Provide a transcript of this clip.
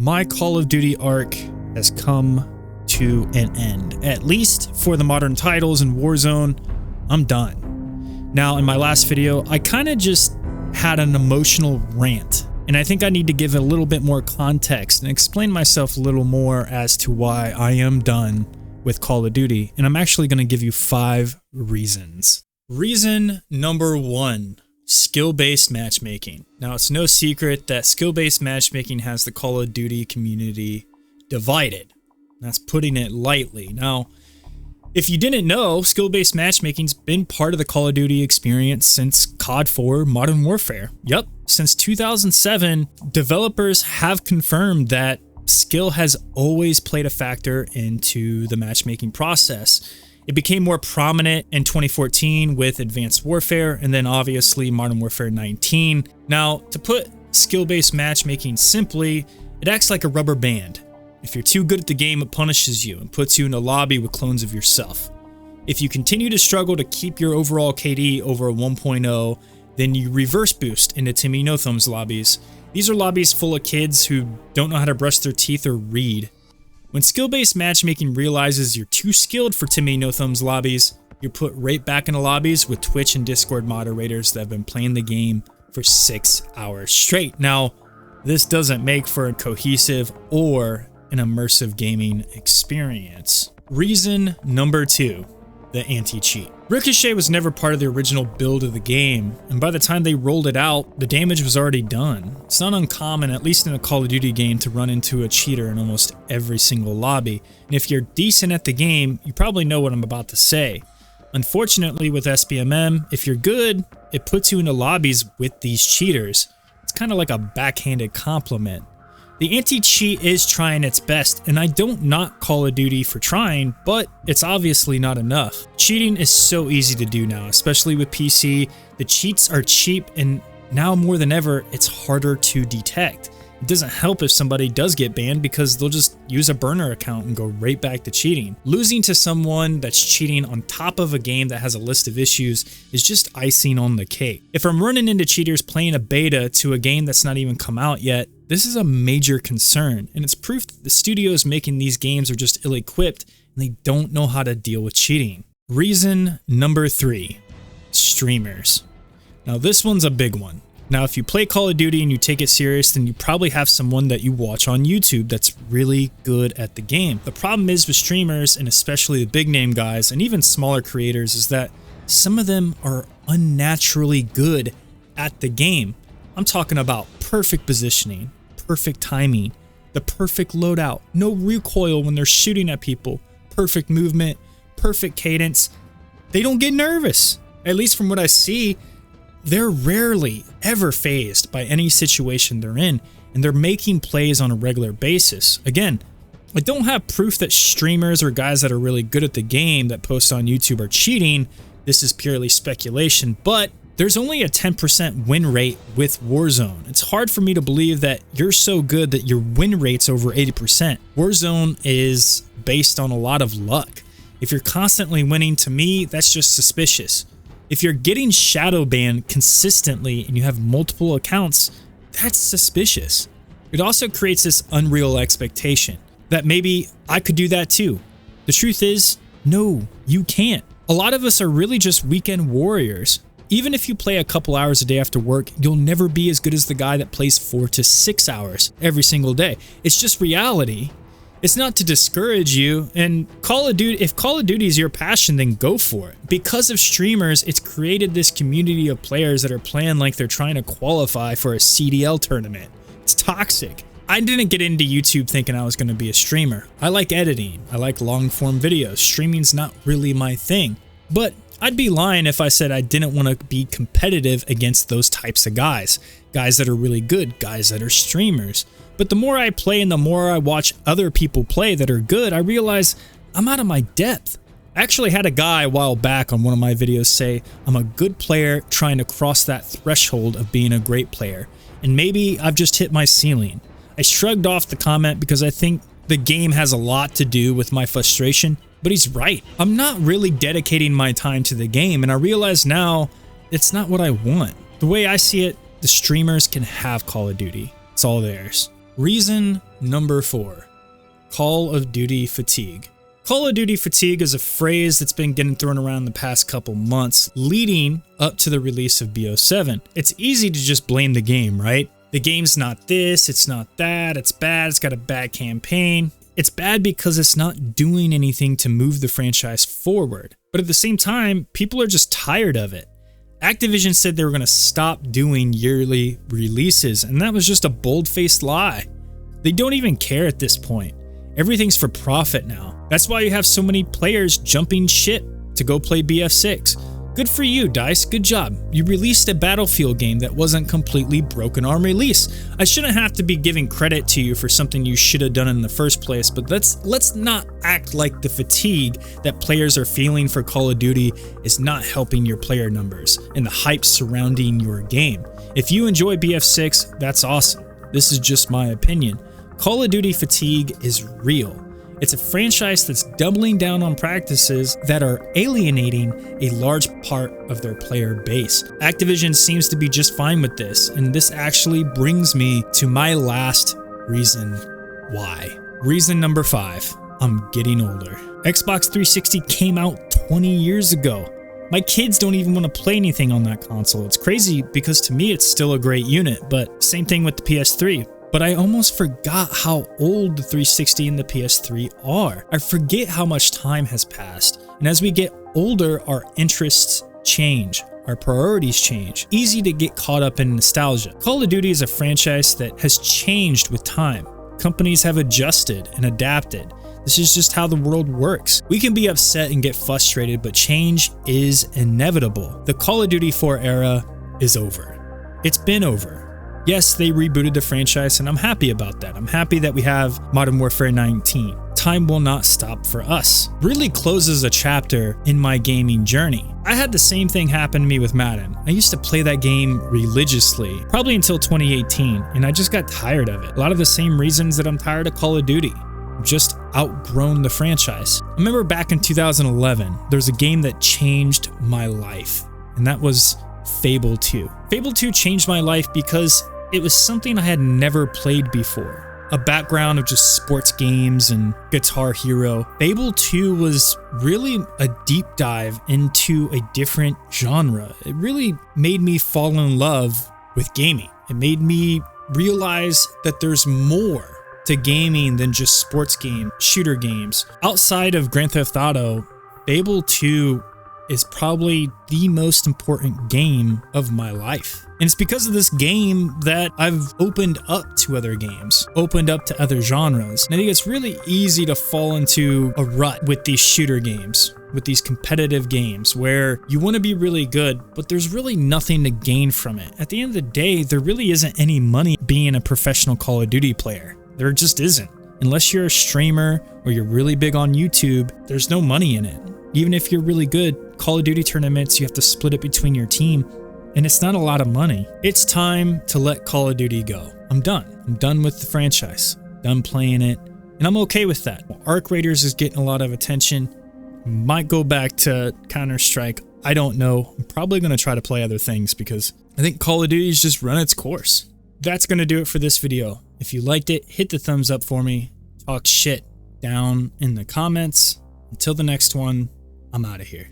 my Call of Duty arc has come to an end. At least for the modern titles and Warzone, I'm done. Now, in my last video, I kind of just had an emotional rant, and I think I need to give a little bit more context and explain myself a little more as to why I am done with Call of Duty, and I'm actually going to give you 5 reasons. Reason number 1. Skill-based matchmaking. Now, it's no secret that skill-based matchmaking has the Call of Duty community divided. That's putting it lightly. Now, if you didn't know, skill-based matchmaking's been part of the Call of Duty experience since COD 4 Modern Warfare. Yep, since 2007, developers have confirmed that skill has always played a factor into the matchmaking process. It became more prominent in 2014 with Advanced Warfare, and then obviously Modern Warfare 19. Now, to put skill-based matchmaking simply, it acts like a rubber band. If you're too good at the game, it punishes you and puts you in a lobby with clones of yourself. If you continue to struggle to keep your overall KD over a 1.0, then you reverse boost into Timmy No Thumbs lobbies. These are lobbies full of kids who don't know how to brush their teeth or read. When skill-based matchmaking realizes you're too skilled for Timmy No Thumbs lobbies, you're put right back into lobbies with Twitch and Discord moderators that have been playing the game for 6 hours straight. Now, this doesn't make for a cohesive or an immersive gaming experience. Reason number 2, the anti-cheat. Ricochet was never part of the original build of the game, and by the time they rolled it out, the damage was already done. It's not uncommon, at least in a Call of Duty game, to run into a cheater in almost every single lobby, and if you're decent at the game, you probably know what I'm about to say. Unfortunately, with SBMM, if you're good, it puts you into lobbies with these cheaters. It's kind of like a backhanded compliment. The anti-cheat is trying its best, and I don't knock Call of Duty for trying, but it's obviously not enough. Cheating is so easy to do now, especially with PC. The cheats are cheap, and now more than ever, it's harder to detect. It doesn't help if somebody does get banned because they'll just use a burner account and go right back to cheating. Losing to someone that's cheating on top of a game that has a list of issues is just icing on the cake. If I'm running into cheaters playing a beta to a game that's not even come out yet, this is a major concern, and it's proof that the studios making these games are just ill-equipped and they don't know how to deal with cheating. Reason number 3, streamers. Now this one's a big one. Now if you play Call of Duty and you take it serious, then you probably have someone that you watch on YouTube that's really good at the game. The problem is with streamers, and especially the big name guys and even smaller creators, is that some of them are unnaturally good at the game. I'm talking about perfect positioning, perfect timing, the perfect loadout, no recoil when they're shooting at people, perfect movement, perfect cadence. They don't get nervous. At least from what I see, they're rarely ever fazed by any situation they're in, and they're making plays on a regular basis. Again, I don't have proof that streamers or guys that are really good at the game that post on YouTube are cheating. This is purely speculation, but there's only a 10% win rate with Warzone. It's hard for me to believe that you're so good that your win rate's over 80%. Warzone is based on a lot of luck. If you're constantly winning, to me, that's just suspicious. If you're getting shadow banned consistently and you have multiple accounts, that's suspicious. It also creates this unreal expectation that maybe I could do that too. The truth is, no, you can't. A lot of us are really just weekend warriors. Even if you play a couple hours a day after work, you'll never be as good as the guy that plays 4 to 6 hours every single day. It's just reality. It's not to discourage you, and if Call of Duty is your passion, then go for it. Because of streamers, it's created this community of players that are playing like they're trying to qualify for a CDL tournament. It's toxic. I didn't get into YouTube thinking I was going to be a streamer. I like editing. I like long-form videos. Streaming's not really my thing. But I'd be lying if I said I didn't want to be competitive against those types of guys. Guys that are really good, guys that are streamers. But the more I play and the more I watch other people play that are good, I realize I'm out of my depth. I actually had a guy a while back on one of my videos say, I'm a good player trying to cross that threshold of being a great player. And maybe I've just hit my ceiling. I shrugged off the comment because I think the game has a lot to do with my frustration. But he's right. I'm not really dedicating my time to the game, and I realize now it's not what I want. The way I see it, the streamers can have Call of Duty. It's all theirs. Reason number 4, Call of Duty fatigue. Call of Duty fatigue is a phrase that's been getting thrown around the past couple months leading up to the release of BO7. It's easy to just blame the game, right? The game's not this, it's not that, it's bad, it's got a bad campaign. It's bad because it's not doing anything to move the franchise forward. But at the same time, people are just tired of it. Activision said they were going to stop doing yearly releases, and that was just a bold-faced lie. They don't even care at this point. Everything's for profit now. That's why you have so many players jumping ship to go play BF6. Good for you, DICE. Good job. You released a Battlefield game that wasn't completely broken on release. I shouldn't have to be giving credit to you for something you should have done in the first place, but let's not act like the fatigue that players are feeling for Call of Duty is not helping your player numbers and the hype surrounding your game. If you enjoy BF6, that's awesome. This is just my opinion. Call of Duty fatigue is real. It's a franchise that's doubling down on practices that are alienating a large part of their player base. Activision seems to be just fine with this, and this actually brings me to my last reason why. Reason number 5, I'm getting older. Xbox 360 came out 20 years ago. My kids don't even want to play anything on that console. It's crazy because to me it's still a great unit, but same thing with the PS3. But I almost forgot how old the 360 and the PS3 are. I forget how much time has passed. And as we get older, our interests change. Our priorities change. Easy to get caught up in nostalgia. Call of Duty is a franchise that has changed with time. Companies have adjusted and adapted. This is just how the world works. We can be upset and get frustrated, but change is inevitable. The Call of Duty 4 era is over. It's been over. Yes, they rebooted the franchise, and I'm happy about that. I'm happy that we have Modern Warfare 19. Time will not stop for us. Really closes a chapter in my gaming journey. I had the same thing happen to me with Madden. I used to play that game religiously, probably until 2018, and I just got tired of it. A lot of the same reasons that I'm tired of Call of Duty. I've just outgrown the franchise. I remember back in 2011, there's a game that changed my life, and that was Fable 2. Fable 2 changed my life because it was something I had never played before. A background of just sports games and Guitar Hero. Fable 2 was really a deep dive into a different genre. It really made me fall in love with gaming. It made me realize that there's more to gaming than just sports games, shooter games. Outside of Grand Theft Auto, Fable 2 is probably the most important game of my life. And it's because of this game that I've opened up to other games, opened up to other genres. And I think it's really easy to fall into a rut with these shooter games, with these competitive games where you want to be really good, but there's really nothing to gain from it. At the end of the day, there really isn't any money being a professional Call of Duty player. There just isn't. Unless you're a streamer or you're really big on YouTube, there's no money in it. Even if you're really good, Call of Duty tournaments, you have to split it between your team, and it's not a lot of money. It's time to let Call of Duty go. I'm done. I'm done with the franchise. Done playing it, and I'm okay with that. Arc Raiders is getting a lot of attention. Might go back to Counter-Strike. I don't know. I'm probably going to try to play other things because I think Call of Duty's just run its course. That's going to do it for this video. If you liked it, hit the thumbs up for me. Talk shit down in the comments. Until the next one, I'm out of here.